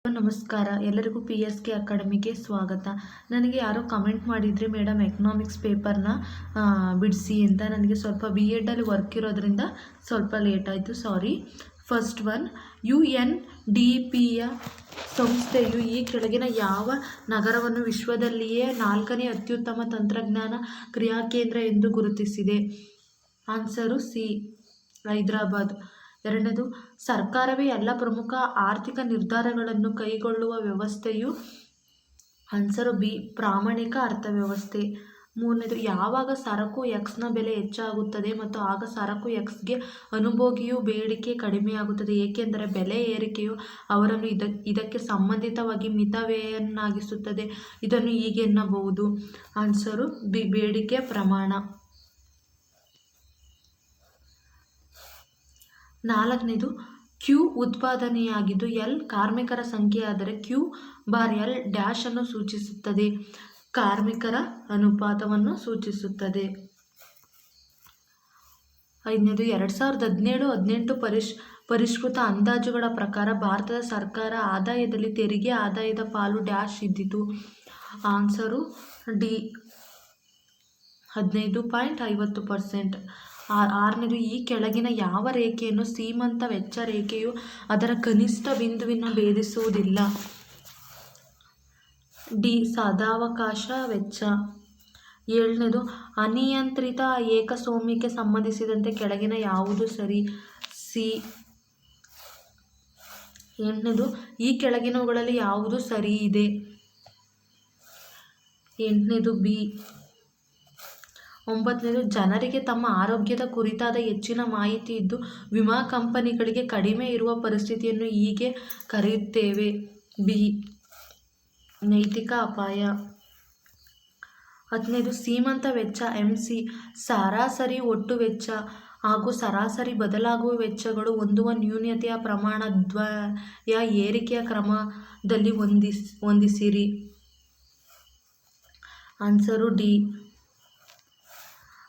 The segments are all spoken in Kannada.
ನಮಸ್ಕಾರ, ಎಲ್ಲರಿಗೂ PSK ಅಕಾಡೆಮಿಗೆ ಸ್ವಾಗತ. ನನಗೆ ಯಾರೋ ಕಮೆಂಟ್ ಮಾಡಿದ್ರಿ ಮೇಡಮ್ ಎಕನಾಮಿಕ್ಸ್ ಪೇಪರ್ನ ಬಿಡಿಸಿ ಅಂತ. ನನಗೆ ಸ್ವಲ್ಪ BEd ಅಲ್ಲಿ ವರ್ಕ್ ಇರೋದ್ರಿಂದ ಸ್ವಲ್ಪ ಲೇಟ್ ಆಯಿತು, ಸಾರಿ. ಫಸ್ಟ್ ಒನ್, UNDPಯ ಸಂಸ್ಥೆಯು ಈ ಕೆಳಗಿನ ಯಾವ ನಗರವನ್ನು ವಿಶ್ವದಲ್ಲಿಯೇ 4ನೇ ಅತ್ಯುತ್ತಮ ತಂತ್ರಜ್ಞಾನ ಕ್ರಿಯಾಕೇಂದ್ರ ಎಂದು ಗುರುತಿಸಿದೆ? Answer C, Hyderabad. ಎರಡನೇದು, ಸರ್ಕಾರವೇ ಎಲ್ಲ ಪ್ರಮುಖ ಆರ್ಥಿಕ ನಿರ್ಧಾರಗಳನ್ನು ಕೈಗೊಳ್ಳುವ ವ್ಯವಸ್ಥೆಯು? ಆನ್ಸರು ಬಿ, ಪ್ರಾಮಾಣಿಕ ಅರ್ಥವ್ಯವಸ್ಥೆ. ಮೂರನೇದು, ಯಾವಾಗ ಸರಕು ಎಕ್ಸ್ನ ಬೆಲೆ ಹೆಚ್ಚಾಗುತ್ತದೆ ಮತ್ತು ಆಗ ಸರಕು ಎಕ್ಸ್ಗೆ ಅನುಭೋಗಿಯು ಬೇಡಿಕೆ ಕಡಿಮೆಯಾಗುತ್ತದೆ, ಏಕೆಂದರೆ ಬೆಲೆ ಏರಿಕೆಯು ಅವರನ್ನು ಇದಕ್ಕೆ ಸಂಬಂಧಿತವಾಗಿ ಮಿತವ್ಯಯನಾಗಿಸುತ್ತದೆ. ಇದನ್ನು ಹೀಗೆ ಎನ್ನಬಹುದು. ಆನ್ಸರು ಬಿ, ಬೇಡಿಕೆ ಪ್ರಮಾಣ. ನಾಲ್ಕನೇದು, ಕ್ಯೂ ಉತ್ಪಾದನೆಯಾಗಿದ್ದು ಎಲ್ ಕಾರ್ಮಿಕರ ಸಂಖ್ಯೆಯಾದರೆ Q/L ಡ್ಯಾಶ್ ಅನ್ನು ಸೂಚಿಸುತ್ತದೆ, ಕಾರ್ಮಿಕರ ಅನುಪಾತವನ್ನು ಸೂಚಿಸುತ್ತದೆ. ಐದನೇದು, 2017-18 ಪರಿಷ್ಕೃತ ಅಂದಾಜುಗಳ ಪ್ರಕಾರ ಭಾರತದ ಸರ್ಕಾರ ಆದಾಯದಲ್ಲಿ ತೆರಿಗೆ ಆದಾಯದ ಪಾಲು ಡ್ಯಾಶ್ ಇದ್ದಿತು? Answer D, 15.50%. ಆರನೇದು, ಈ ಕೆಳಗಿನ ಯಾವ ರೇಖೆಯನ್ನು ಸೀಮಂತ ವೆಚ್ಚ ರೇಖೆಯು ಅದರ ಕನಿಷ್ಠ ಬಿಂದುವಿನ ಭೇದಿಸುವುದಿಲ್ಲ? ಡಿ, ಸದಾವಕಾಶ ವೆಚ್ಚ. ಏಳನೇದು, ಅನಿಯಂತ್ರಿತ ಏಕಸ್ವಾಮ್ಯಕ್ಕೆ ಸಂಬಂಧಿಸಿದಂತೆ ಕೆಳಗಿನ ಯಾವುದು ಸರಿ? ಸಿ. ಎಂಟನೇದು, ಈ ಕೆಳಗಿನವುಗಳಲ್ಲಿ ಯಾವುದು ಸರಿ ಇದೆ? ಎಂಟನೇದು ಬಿ. ಒಂಬತ್ತನೇದು, ಜನರಿಗೆ ತಮ್ಮ ಆರೋಗ್ಯದ ಕುರಿತಾದ ಹೆಚ್ಚಿನ ಮಾಹಿತಿ ಇದ್ದು ವಿಮಾ ಕಂಪನಿಗಳಿಗೆ ಕಡಿಮೆ ಇರುವ ಪರಿಸ್ಥಿತಿಯನ್ನು ಹೀಗೆ ಕರೆಯುತ್ತೇವೆ? ಬಿ, ನೈತಿಕ ಅಪಾಯ. ಹತ್ತನೇದು, ಸೀಮಂತ ವೆಚ್ಚ MC ಸರಾಸರಿ ಒಟ್ಟು ವೆಚ್ಚ ಹಾಗೂ ಸರಾಸರಿ ಬದಲಾಗುವ ವೆಚ್ಚಗಳು ಹೊಂದುವ ನ್ಯೂನತೆಯ ಪ್ರಮಾಣದ್ವಯ ಏರಿಕೆಯ ಕ್ರಮದಲ್ಲಿ ಹೊಂದಿಸಿರಿ? Answer D.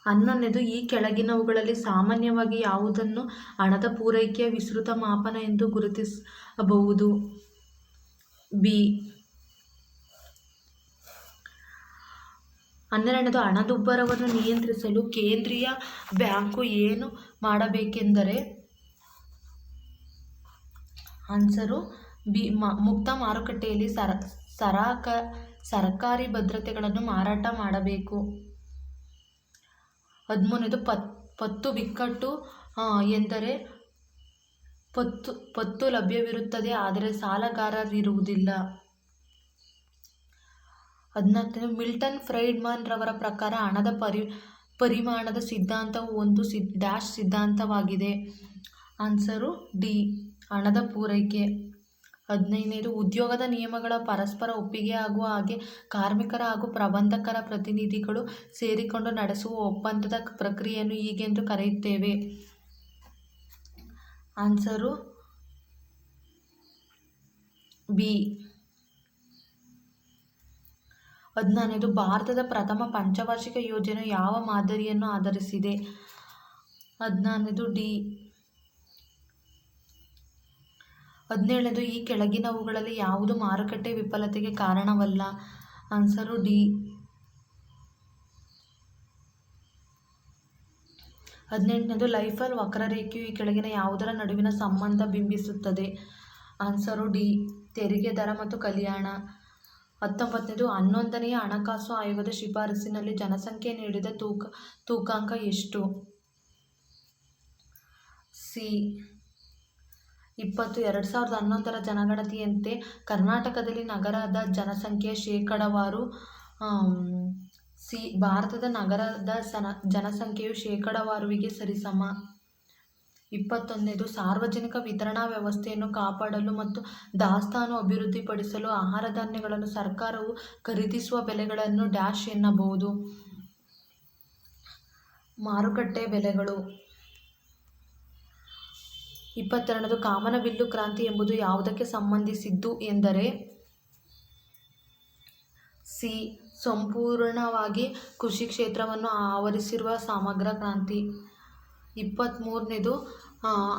11ನೇದು, ಈ ಕೆಳಗಿನವುಗಳಲ್ಲಿ ಸಾಮಾನ್ಯವಾಗಿ ಯಾವುದನ್ನು ಹಣದ ಪೂರೈಕೆಯ ವಿಸ್ತೃತ ಮಾಪನ ಎಂದು ಗುರುತಿಸಬಹುದು? ಬಿ. 12ನೇದು, ಹಣದುಬ್ಬರವನ್ನು ನಿಯಂತ್ರಿಸಲು ಕೇಂದ್ರೀಯ ಬ್ಯಾಂಕು ಏನು ಮಾಡಬೇಕೆಂದರೆ? ಆನ್ಸರು ಬಿ, ಮುಕ್ತ ಮಾರುಕಟ್ಟೆಯಲ್ಲಿ ಸರಕಾರಿ ಭದ್ರತೆಗಳನ್ನು ಮಾರಾಟ ಮಾಡಬೇಕು. 13ನೇದು, ಪತ್ತು ಬಿಕ್ಕಟ್ಟು ಎಂದರೆ ಪತ್ತು ಲಭ್ಯವಿರುತ್ತದೆ ಆದರೆ ಸಾಲಗಾರರಿರುವುದಿಲ್ಲ. 14ನೇದು, ಮಿಲ್ಟನ್ ಫ್ರೈಡ್ಮನ್ ರವರ ಪ್ರಕಾರ ಹಣದ ಪರಿಮಾಣದ ಸಿದ್ಧಾಂತವು ಒಂದು ಡ್ಯಾಶ್ ಸಿದ್ಧಾಂತವಾಗಿದೆ? ಆನ್ಸರು ಡಿ, ಹಣದ ಪೂರೈಕೆ. 15ನೇದು, ಉದ್ಯೋಗದ ನಿಯಮಗಳ ಪರಸ್ಪರ ಒಪ್ಪಿಗೆ ಆಗುವ ಹಾಗೆ ಕಾರ್ಮಿಕರ ಹಾಗೂ ಪ್ರಬಂಧಕರ ಪ್ರತಿನಿಧಿಗಳು ಸೇರಿಕೊಂಡು ನಡೆಸುವ ಒಪ್ಪಂದದ ಪ್ರಕ್ರಿಯೆಯನ್ನು ಹೀಗೆಂದು ಕರೆಯುತ್ತೇವೆ? Answer B. 16ನೇದು, ಭಾರತದ ಪ್ರಥಮ ಪಂಚವಾರ್ಷಿಕ ಯೋಜನೆಯು ಯಾವ ಮಾದರಿಯನ್ನು ಆಧರಿಸಿದೆ? 16ನೇದು ಡಿ. 17ನೇದು, ಈ ಕೆಳಗಿನವುಗಳಲ್ಲಿ ಯಾವುದು ಮಾರುಕಟ್ಟೆ ವಿಫಲತೆಗೆ ಕಾರಣವಲ್ಲ? Answer D. 18ನೇದು, ಲೈಫಲ್ ವಕ್ರರೇಖೆಯು ಈ ಕೆಳಗಿನ ಯಾವುದರ ನಡುವಿನ ಸಂಬಂಧ ಬಿಂಬಿಸುತ್ತದೆ? ಆನ್ಸರು ಡಿ, ತೆರಿಗೆ ದರ ಮತ್ತು ಕಲ್ಯಾಣ. 19ನೇದು, 11ನೆಯ ಹಣಕಾಸು ಆಯೋಗದ ಶಿಫಾರಸಿನಲ್ಲಿ ಜನಸಂಖ್ಯೆ ನೀಡಿದ ತೂಕಾಂಕ ಎಷ್ಟು? ಸಿ. 20. 2011ರ ಜನಗಣತಿಯಂತೆ ಕರ್ನಾಟಕದಲ್ಲಿ ನಗರದ ಜನಸಂಖ್ಯೆಯ ಶೇಕಡಾವಾರು? ಸಿ. ಭಾರತದ ನಗರದ ಜನಸಂಖ್ಯೆಯು ಶೇಕಡಾವಾರುವಿಗೆ ಸರಿಸಮ. 21ನೇದು, ಸಾರ್ವಜನಿಕ ವಿತರಣಾ ವ್ಯವಸ್ಥೆಯನ್ನು ಕಾಪಾಡಲು ಮತ್ತು ದಾಸ್ತಾನು ಅಭಿವೃದ್ಧಿಪಡಿಸಲು ಆಹಾರ ಧಾನ್ಯಗಳನ್ನು ಸರ್ಕಾರವು ಖರೀದಿಸುವ ಬೆಲೆಗಳನ್ನು ಡ್ಯಾಶ್ ಎನ್ನಬಹುದು? ಮಾರುಕಟ್ಟೆ ಬೆಲೆಗಳು. 22ನೇದು, ಕಾಮನಬಿಲ್ಲು ಕ್ರಾಂತಿ ಎಂಬುದು ಯಾವುದಕ್ಕೆ ಸಂಬಂಧಿಸಿದ್ದು ಎಂದರೆ? ಸಿ. ಸಂಪೂರ್ಣವಾಗಿ ಕೃಷಿ ಕ್ಷೇತ್ರವನ್ನು ಆವರಿಸಿರುವ ಸಮಗ್ರ ಕ್ರಾಂತಿ. 23ನೇದು,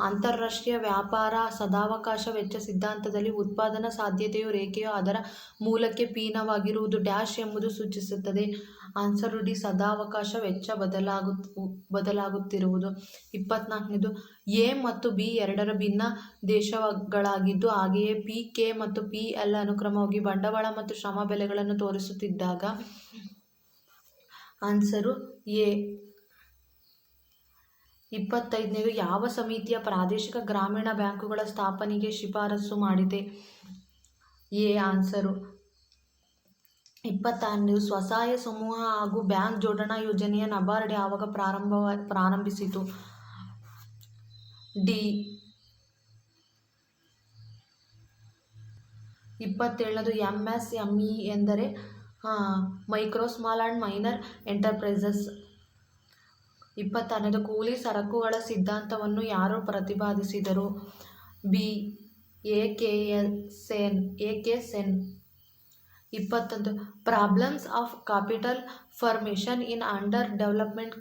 ಅಂತಾರಾಷ್ಟ್ರೀಯ ವ್ಯಾಪಾರ ಸದಾವಕಾಶ ವೆಚ್ಚ ಸಿದ್ಧಾಂತದಲ್ಲಿ ಉತ್ಪಾದನಾ ಸಾಧ್ಯತೆಯು ರೇಖೆಯು ಅದರ ಮೂಲಕ್ಕೆ ಪೀನವಾಗಿರುವುದು ಡ್ಯಾಶ್ ಎಂಬುದು ಸೂಚಿಸುತ್ತದೆ. ಆನ್ಸರು ಡಿ, ಸದಾವಕಾಶ ವೆಚ್ಚ ಬದಲಾಗುತ್ತಿರುವುದು. 24ನೇದು, ಎ ಮತ್ತು ಬಿ ಎರಡರ ಭಿನ್ನ ದೇಶಗಳಾಗಿದ್ದು ಹಾಗೆಯೇ ಪಿ ಕೆ ಮತ್ತು ಪಿ ಎಲ್ ಅನುಕ್ರಮವಾಗಿ ಬಂಡವಾಳ ಮತ್ತು ಶ್ರಮ ಬೆಲೆಗಳನ್ನು ತೋರಿಸುತ್ತಿದ್ದಾಗ. Answer A. 25ನೇದು, ಯಾವ ಸಮಿತಿಯ ಪ್ರಾದೇಶಿಕ ಗ್ರಾಮೀಣ ಬ್ಯಾಂಕುಗಳ ಸ್ಥಾಪನೆಗೆ ಶಿಫಾರಸು ಮಾಡಿದೆ? ಎ. ಆನ್ಸರು. 26ನೇದು, ಸ್ವಸಹಾಯ ಸಮೂಹ ಹಾಗೂ ಬ್ಯಾಂಕ್ ಜೋಡಣಾ ಯೋಜನೆಯ ನಬಾರ್ಡ್ ಯಾವಾಗ ಪ್ರಾರಂಭಿಸಿತು? ಡಿ. 27ನೇದು, MSME ಎಂದರೆ micro small and minor enterprises. 26ನೇದು, ಕೂಲಿ ಸರಕುಗಳ ಸಿದ್ಧಾಂತವನ್ನು ಯಾರು ಪ್ರತಿಪಾದಿಸಿದರು? B. A. K. Sen. 21, problems of capital formation in under development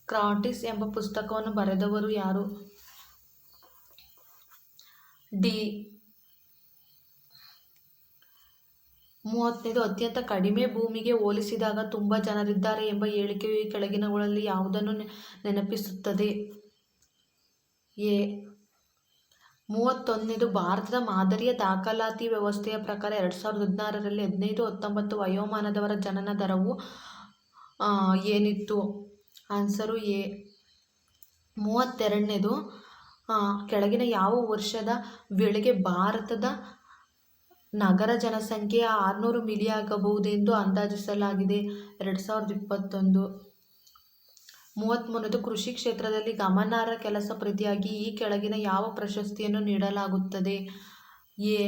countries ಎಂಬ ಪುಸ್ತಕವನ್ನು ಬರೆದವರು ಯಾರು? ಡಿ. 30ನೇದು, ಅತ್ಯಂತ ಕಡಿಮೆ ಭೂಮಿಗೆ ಹೋಲಿಸಿದಾಗ ತುಂಬ ಜನರಿದ್ದಾರೆ ಎಂಬ ಹೇಳಿಕೆಯು ಈ ಕೆಳಗಿನವುಗಳಲ್ಲಿ ಯಾವುದನ್ನು ನೆನಪಿಸುತ್ತದೆ? ಎ. 31ನೇದು, ಭಾರತದ ಮಾದರಿಯ ದಾಖಲಾತಿ ವ್ಯವಸ್ಥೆಯ ಪ್ರಕಾರ 2016ರಲ್ಲಿ 15-19 ವಯೋಮಾನದವರ ಜನನ ದರವು ಏನಿತ್ತು? Answer A. 32ನೇದು, ಕೆಳಗಿನ ಯಾವ ವರ್ಷದ ವೇಳೆಗೆ ಭಾರತದ ನಗರ ಜನಸಂಖ್ಯೆ 600 ಮಿಲಿಯಾಗಬಹುದೆಂದು ಅಂದಾಜಿಸಲಾಗಿದೆ? 2021. 33ನೇದು, ಕೃಷಿ ಕ್ಷೇತ್ರದಲ್ಲಿ ಗಮನಾರ್ಹ ಕೆಲಸ ಪ್ರತಿಯಾಗಿ ಈ ಕೆಳಗಿನ ಯಾವ ಪ್ರಶಸ್ತಿಯನ್ನು ನೀಡಲಾಗುತ್ತದೆ? ಎ.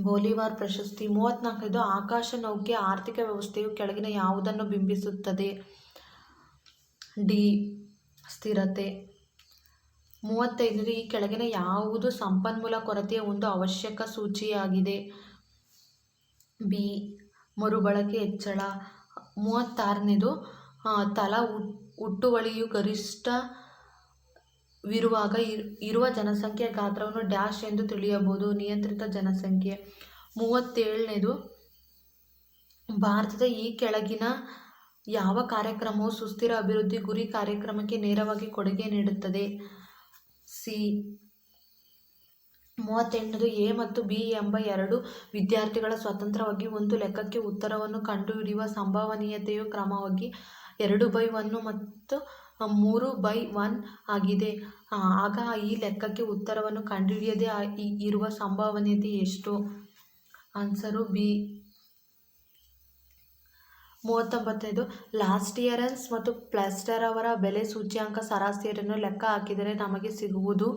ಬೋಲಿವಾರ್ ಪ್ರಶಸ್ತಿ. 34ನೇದು, ಆಕಾಶ ನೌಕೆ ಆರ್ಥಿಕ ವ್ಯವಸ್ಥೆಯು ಕೆಳಗಿನ ಯಾವುದನ್ನು ಬಿಂಬಿಸುತ್ತದೆ? ಡಿ. ಸ್ಥಿರತೆ. 35ನೇದು, ಈ ಕೆಳಗಿನ ಯಾವುದು ಸಂಪನ್ಮೂಲ ಕೊರತೆಯ ಒಂದು ಅವಶ್ಯಕ ಸೂಚಿಯಾಗಿದೆ? ಬಿ. ಮರುಬಳಕೆ ಹೆಚ್ಚಳ. 36ನೇದು, ತಲಾ ಹುಟ್ಟುವಳಿಯು ಗರಿಷ್ಠವಿರುವಾಗ ಇರುವ ಜನಸಂಖ್ಯೆಯ ಗಾತ್ರವನ್ನು ಡ್ಯಾಶ್ ಎಂದು ತಿಳಿಯಬಹುದು? ನಿಯಂತ್ರಿತ ಜನಸಂಖ್ಯೆ. 37ನೇದು, ಭಾರತದ ಈ ಕೆಳಗಿನ ಯಾವ ಕಾರ್ಯಕ್ರಮವು ಸುಸ್ಥಿರ ಅಭಿವೃದ್ಧಿ ಗುರಿ ಕಾರ್ಯಕ್ರಮಕ್ಕೆ ನೇರವಾಗಿ ಕೊಡುಗೆ ನೀಡುತ್ತದೆ? ಸಿ. 38ನೇದು, ಎ ಮತ್ತು ಬಿ ಎಂಬ ಎರಡು ವಿದ್ಯಾರ್ಥಿಗಳ ಸ್ವತಂತ್ರವಾಗಿ ಒಂದು ಲೆಕ್ಕಕ್ಕೆ ಉತ್ತರವನ್ನು ಕಂಡುಹಿಡಿಯುವ ಸಂಭವನೀಯತೆಯು ಕ್ರಮವಾಗಿ 2/1 ಮತ್ತು 3/1 ಆಗಿದೆ. ಆಗ ಈ ಲೆಕ್ಕಕ್ಕೆ ಉತ್ತರವನ್ನು ಕಂಡುಹಿಡಿಯದೇ ಇರುವ ಸಂಭವನೀಯತೆ ಎಷ್ಟು? Answer B. 39ನೇದು, ಲಾಸ್ಟಿಯರನ್ಸ್ ಮತ್ತು ಪ್ಲಾಸ್ಟರ್ ಅವರ ಬೆಲೆ ಸೂಚ್ಯಂಕ ಸರಾಸರಿಯನ್ನು ಲೆಕ್ಕ ಹಾಕಿದರೆ ನಮಗೆ ಸಿಗುವುದು?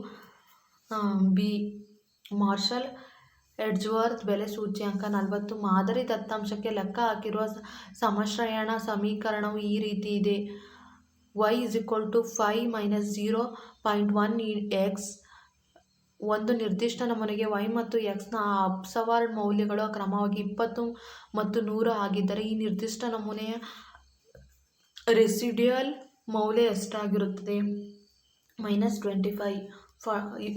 ಬಿ. ಮಾರ್ಷಲ್ ಎಡ್ಜ್ವರ್ತ್ ಬೆಲೆ ಸೂಚ್ಯಂಕ 40. ಮಾದರಿ ದತ್ತಾಂಶಕ್ಕೆ ಲೆಕ್ಕ ಹಾಕಿರುವ ಸಮಶ್ರಯಣ ಸಮೀಕರಣವು ಈ ರೀತಿ ಇದೆ: y = 5 - 0.1x. ಒಂದು ನಿರ್ದಿಷ್ಟ ನಮೂನೆಗೆ y ಮತ್ತು x ನ ಅಬ್ಸರ್ವ್ಡ್ ಮೌಲ್ಯಗಳು ಕ್ರಮವಾಗಿ 20 ಮತ್ತು 100 ಆಗಿದ್ದರೆ ಈ ನಿರ್ದಿಷ್ಟ ನಮೂನೆಯ ರೆಸಿಡ್ಯುಯಲ್ ಮೌಲ್ಯ ಎಷ್ಟಾಗಿರುತ್ತದೆ? -25.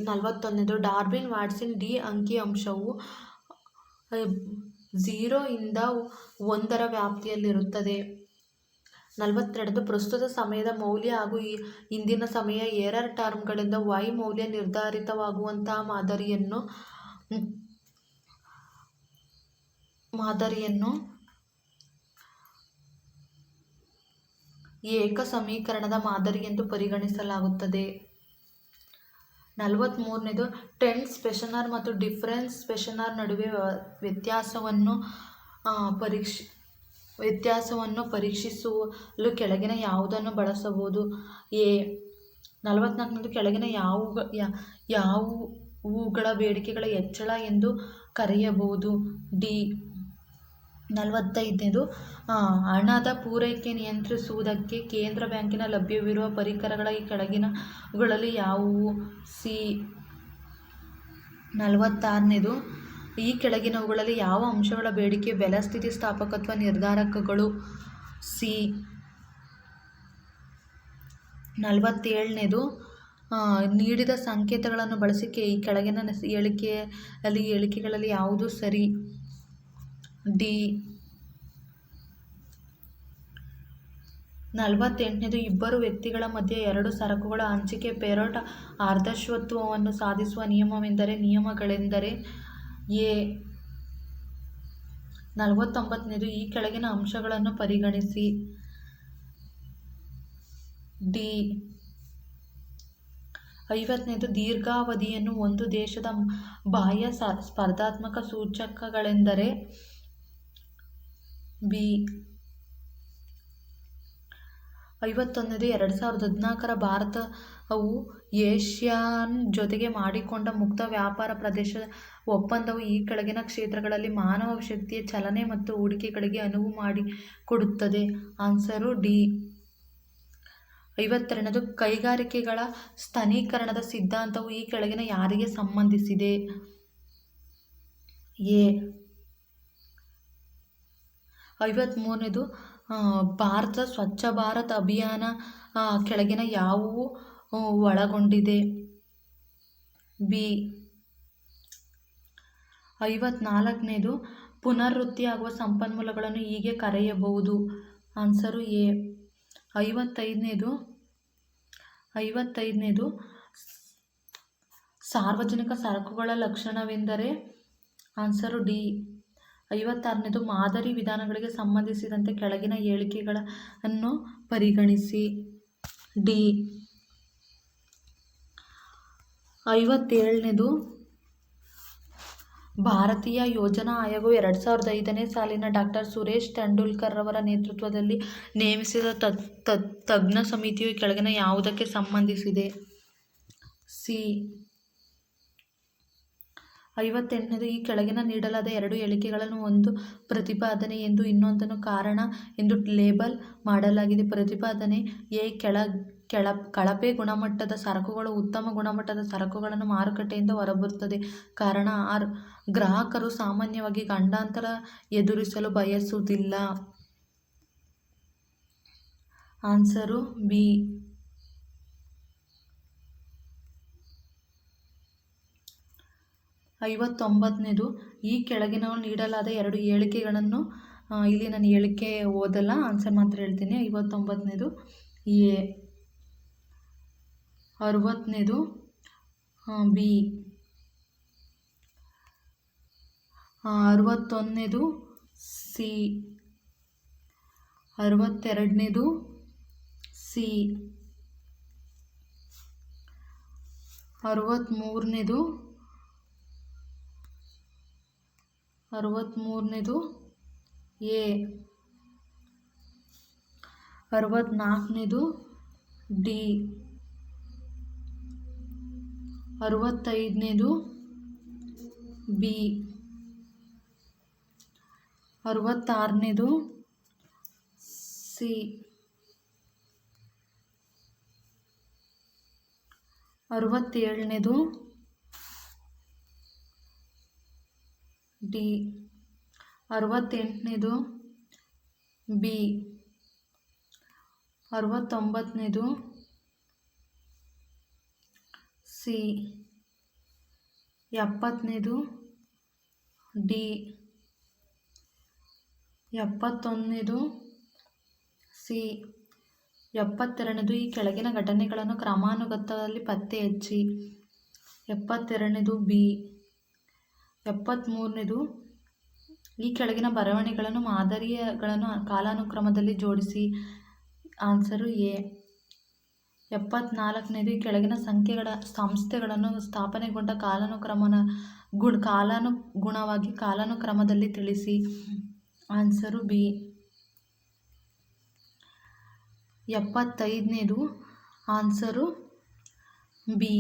41ನೇದು, ಡಾರ್ವಿನ್ ವಾಟ್ಸನ್ ಡಿ ಅಂಕಿ ಅಂಶವು 0 ಇಂದ 1ರ ವ್ಯಾಪ್ತಿಯಲ್ಲಿರುತ್ತದೆ. 42ನೇದು, ಪ್ರಸ್ತುತ ಸಮಯದ ಮೌಲ್ಯ ಹಾಗೂ ಹಿಂದಿನ ಸಮಯ ಎರರ್ ಟರ್ಮ್ಗಳಿಂದ y ಮೌಲ್ಯ ನಿರ್ಧಾರಿತವಾಗುವಂತಹ ಮಾದರಿಯನ್ನು ಏಕ ಸಮೀಕರಣದ ಮಾದರಿ ಎಂದು ಪರಿಗಣಿಸಲಾಗುತ್ತದೆ. 43ನೇದು, ಟ್ರೆಂಡ್ ಸ್ಪೆಷನರ್ ಮತ್ತು ಡಿಫರೆನ್ಸ್ ಸ್ಪೆಷನರ್ ನಡುವೆ ವ್ಯತ್ಯಾಸವನ್ನು ಪರೀಕ್ಷಿಸಲು ಕೆಳಗಿನ ಯಾವುದನ್ನು ಬಳಸಬಹುದು? ಎ. 44ನೇದು, ಕೆಳಗಿನ ಯಾವುವುಗಳ ಬೇಡಿಕೆಗಳ ಹೆಚ್ಚಳ ಎಂದು ಕರೆಯಬಹುದು? ಡಿ. 45ನೇದು, ಹಣದ ಪೂರೈಕೆ ನಿಯಂತ್ರಿಸುವುದಕ್ಕೆ ಕೇಂದ್ರ ಬ್ಯಾಂಕಿನ ಲಭ್ಯವಿರುವ ಪರಿಕರಗಳ ಈ ಕೆಳಗಿನವುಗಳಲ್ಲಿ ಯಾವುವು? ಸಿ. 46ನೇದು, ಈ ಕೆಳಗಿನವುಗಳಲ್ಲಿ ಯಾವ ಅಂಶಗಳ ಬೇಡಿಕೆ ಬೆಲೆ ಸ್ಥಿತಿಸ್ಥಾಪಕತ್ವ ನಿರ್ಧಾರಕಗಳು? ಸಿ. 47ನೇದು ನೀಡಿದ ಸಂಕೇತಗಳನ್ನು ಬಳಸಿ ಈ ಕೆಳಗಿನ ಹೇಳಿಕೆಗಳಲ್ಲಿ ಯಾವುದು ಸರಿ? ಡಿ. 48ನೇದು ಇಬ್ಬರು ವ್ಯಕ್ತಿಗಳ ಮಧ್ಯೆ ಎರಡು ಸರಕುಗಳ ಹಂಚಿಕೆ ಪೇರೊಟ್ ಅರ್ಧಶ್ವತ್ವವನ್ನು ಸಾಧಿಸುವ ನಿಯಮಗಳೆಂದರೆ? ಎ. 49ನೇದು ಈ ಕೆಳಗಿನ ಅಂಶಗಳನ್ನು ಪರಿಗಣಿಸಿ. ಡಿ. 50ನೇದು ದೀರ್ಘಾವಧಿಯನ್ನು ಒಂದು ದೇಶದ ಬಾಹ್ಯ ಸ್ಪರ್ಧಾತ್ಮಕ ಸೂಚಕಗಳೆಂದರೆ? ಬಿ. 51ನೇದು 2014ರ ಭಾರತವು ಏಷ್ಯಾನ್ ಜೊತೆಗೆ ಮಾಡಿಕೊಂಡ ಮುಕ್ತ ವ್ಯಾಪಾರ ಪ್ರದೇಶ ಒಪ್ಪಂದವು ಈ ಕೆಳಗಿನ ಕ್ಷೇತ್ರಗಳಲ್ಲಿ ಮಾನವ ಶಕ್ತಿಯ ಚಲನೆ ಮತ್ತು ಹೂಡಿಕೆಗಳಿಗೆ ಅನುವು ಮಾಡಿಕೊಡುತ್ತದೆ. Answer D. 52ನೇದು ಕೈಗಾರಿಕೆಗಳ ಸ್ಥಾನೀಕರಣದ ಸಿದ್ಧಾಂತವು ಈ ಕೆಳಗಿನ ಯಾರಿಗೆ ಸಂಬಂಧಿಸಿದೆ? ಎ. 53ನೇದು ಭಾರತ ಸ್ವಚ್ಛ ಭಾರತ್ ಅಭಿಯಾನ ಕೆಳಗಿನ ಯಾವುವು ಒಳಗೊಂಡಿದೆ? ಬಿ. 54ನೇದು ಪುನರುತ್ಪತ್ತಿಯಾಗುವ ಸಂಪನ್ಮೂಲಗಳನ್ನು ಹೀಗೆ ಕರೆಯಬಹುದು. Answer A. 55ನೇದು ಸಾರ್ವಜನಿಕ ಸರಕುಗಳ ಲಕ್ಷಣವೆಂದರೆ? Answer D. 56ನೇದು ಮಾದರಿ ವಿಧಾನಗಳಿಗೆ ಸಂಬಂಧಿಸಿದಂತೆ ಕೆಳಗಿನ ಹೇಳಿಕೆಗಳನ್ನು ಪರಿಗಣಿಸಿ. ಡಿ. 57ನೇದು ಭಾರತೀಯ ಯೋಜನಾ ಆಯೋಗವು 2005ನೇ ಸಾಲಿನ ಡಾ. ಸುರೇಶ್ ತೆಂಡೂಲ್ಕರ್ ರವರ ನೇತೃತ್ವದಲ್ಲಿ ನೇಮಿಸಿದ ತಜ್ಞ ಸಮಿತಿಯು ಕೆಳಗಿನ ಯಾವುದಕ್ಕೆ ಸಂಬಂಧಿಸಿದೆ? ಸಿ. 58ನೇದು ಈ ಕೆಳಗಿನ ನೀಡಲಾದ ಎರಡು ಹೇಳಿಕೆಗಳನ್ನು ಒಂದು ಪ್ರತಿಪಾದನೆ ಎಂದು ಇನ್ನೊಂದನ್ನು ಕಾರಣ ಎಂದು ಲೇಬಲ್ ಮಾಡಲಾಗಿದೆ. ಪ್ರತಿಪಾದನೆ ಎ. ಕಳಪೆ ಗುಣಮಟ್ಟದ ಸರಕುಗಳು ಉತ್ತಮ ಗುಣಮಟ್ಟದ ಸರಕುಗಳನ್ನು ಮಾರುಕಟ್ಟೆಯಿಂದ ಹೊರಬರುತ್ತದೆ. ಕಾರಣ ಆರ್. ಗ್ರಾಹಕರು ಸಾಮಾನ್ಯವಾಗಿ ಗಂಡಾಂತರ ಎದುರಿಸಲು ಬಯಸುವುದಿಲ್ಲ. Answer B. 59ನೇದು ಈ ಕೆಳಗಿನ ನೀಡಲಾದ ಎರಡು ಹೇಳಿಕೆಗಳನ್ನು ಇಲ್ಲಿ ನಾನು ಹೇಳಿಕೆ ಓದಲ್ಲ, ಆನ್ಸರ್ ಮಾತ್ರ ಹೇಳ್ತೀನಿ. 59ನೇದು ಎ. 60ನೇದು ಬಿ. 61ನೇದು ಸಿ. 62ನೇದು ಸಿ. 63ನೇದು ಎ. 64ನೇದು ಡಿ. 65ನೇದು ಬಿ. 66ನೇದು ಸಿ. 67ನೇದು ಡಿ. 68ನೇದು ಬಿ. 69ನೇದು ಸಿ. 70ನೇದು ಡಿ. 71ನೇದು ಸಿ. 72ನೇದು ಈ ಕೆಳಗಿನ ಘಟನೆಗಳನ್ನು ಕ್ರಮಾನುಗತದಲ್ಲಿ ಪತ್ತೆ ಹಚ್ಚಿ. 72ನೇದು ಬಿ. 73ನೇದು ಈ ಕೆಳಗಿನ ಬರವಣಿಗೆಗಳನ್ನು ಮಾದರಿಗಳನ್ನು ಕಾಲಾನುಕ್ರಮದಲ್ಲಿ ಜೋಡಿಸಿ. Answer A. 74ನೇದು ಈ ಕೆಳಗಿನ ಸಂಸ್ಥೆಗಳನ್ನು ಸ್ಥಾಪನೆಗೊಂಡ ಕಾಲಾನುಗುಣವಾಗಿ ಕಾಲಾನುಕ್ರಮದಲ್ಲಿ ತಿಳಿಸಿ. Answer B. 75ನೇದು ಆನ್ಸರು ಬಿ.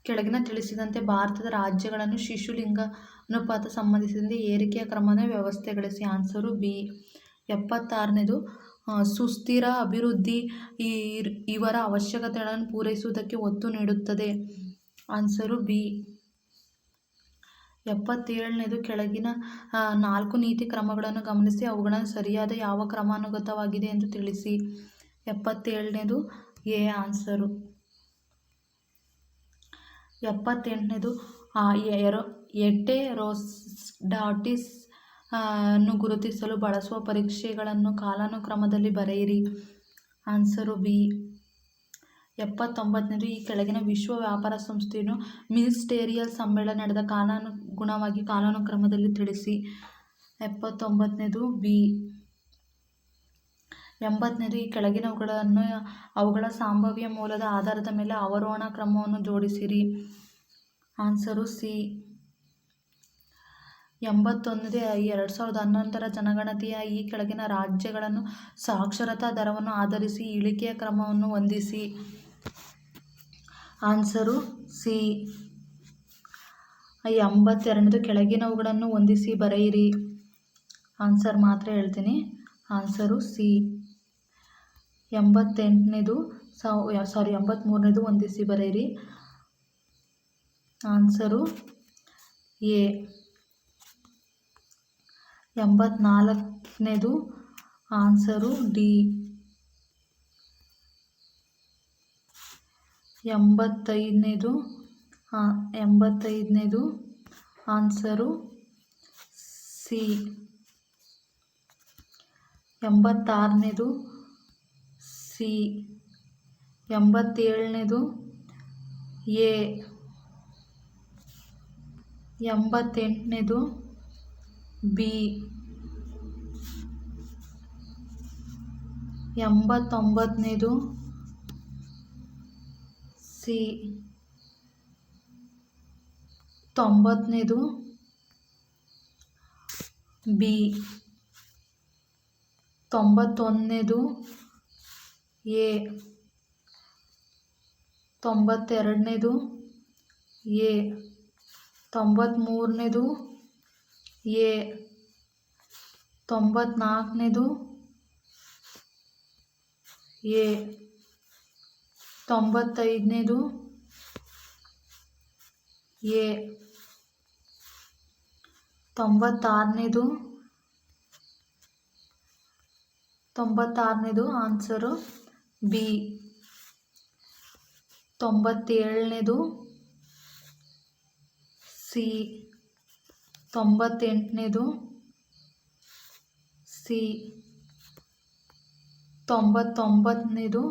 ಕೆಳಗಿನ ತಿಳಿಸಿದಂತೆ ಭಾರತದ ರಾಜ್ಯಗಳನ್ನು ಶಿಶುಲಿಂಗ ಅನುಪಾತ ಸಂಬಂಧಿಸಿದಂತೆ ಏರಿಕೆಯ ಕ್ರಮದ ವ್ಯವಸ್ಥೆಗೊಳಿಸಿ. Answer B. 76ನೇದು ಸುಸ್ಥಿರ ಅಭಿವೃದ್ಧಿ ಇವರ ಅವಶ್ಯಕತೆಗಳನ್ನು ಪೂರೈಸುವುದಕ್ಕೆ ಒತ್ತು ನೀಡುತ್ತದೆ. Answer B. 77ನೇದು ಕೆಳಗಿನ 4 ನೀತಿ ಕ್ರಮಗಳನ್ನು ಗಮನಿಸಿ ಅವುಗಳನ್ನು ಸರಿಯಾದ ಯಾವ ಕ್ರಮಾನುಗತವಾಗಿದೆ ಎಂದು ತಿಳಿಸಿ. 77ನೇದು ಎ ಆನ್ಸರು. 78ನೇದು ಹೆಟೆರೋಡಾಟಿಸ್ ಅನ್ನು ಗುರುತಿಸಲು ಬಳಸುವ ಪರೀಕ್ಷೆಗಳನ್ನು ಕಾಲಾನುಕ್ರಮದಲ್ಲಿ ಬರೆಯಿರಿ. Answer B. 79ನೇದು ಈ ಕೆಳಗಿನ ವಿಶ್ವ ವ್ಯಾಪಾರ ಸಂಸ್ಥೆಯನ್ನು ಮಿನಿಸ್ಟೇರಿಯಲ್ ಸಮ್ಮೇಳನ ನಡೆದ ಕಾಲಾನುಗುಣವಾಗಿ ಕಾಲಾನುಕ್ರಮದಲ್ಲಿ ತಿಳಿಸಿ. 79ನೇದು ಬಿ. 80ನೇದು ಈ ಕೆಳಗಿನವುಗಳನ್ನು ಅವುಗಳ ಸಂಭಾವ್ಯ ಮೂಲದ ಆಧಾರದ ಮೇಲೆ ಅವರೋಹಣ ಕ್ರಮವನ್ನು ಜೋಡಿಸಿರಿ. Answer C. 81ನೇದು 2011ರ ಜನಗಣತಿಯ ಈ ಕೆಳಗಿನ ರಾಜ್ಯಗಳನ್ನು ಸಾಕ್ಷರತಾ ದರವನ್ನು ಆಧರಿಸಿ ಇಳಿಕೆಯ ಕ್ರಮವನ್ನು ಹೊಂದಿಸಿ. Answer C. 82ನೇದು ಕೆಳಗಿನವುಗಳನ್ನು ಹೊಂದಿಸಿ ಬರೆಯಿರಿ. ಆನ್ಸರ್ ಮಾತ್ರ ಹೇಳ್ತೀನಿ. Answer C. 83ನೇದು ಹೊಂದಿಸಿ ಬರೆಯಿರಿ. Answer A. 84ನೇದು ಆನ್ಸರು ಡಿ. 85ನೇದು ಆನ್ಸರು ಸಿ. 86ನೇದು ಸಿ. 87ನೇದು ಎ. 88ನೇದು ಬಿ. 89ನೇದು ಸಿ. 90ನೇದು ಬಿ. 91ನೇದು ಎ. 92ನೇದು ಎ. 93ನೇದು ಎ. 94ನೇದು ಎ. 95ನೇದು ಎ. 96ನೇದು ಆನ್ಸರು ಬಿ. 97ನೇದು ಸಿ. 98ನೇದು ಸಿ. 99ನೇದು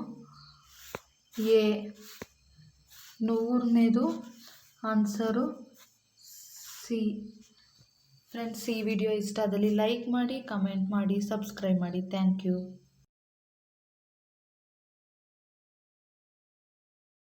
ಎ. 100ನೇದು ಆನ್ಸರು ಸಿ. ಫ್ರೆಂಡ್ಸ್, ಈ ವಿಡಿಯೋ ಇಷ್ಟ ಆದಲ್ಲಿ ಲೈಕ್ ಮಾಡಿ, ಕಮೆಂಟ್ ಮಾಡಿ, ಸಬ್ಸ್ಕ್ರೈಬ್ ಮಾಡಿ. Thank you.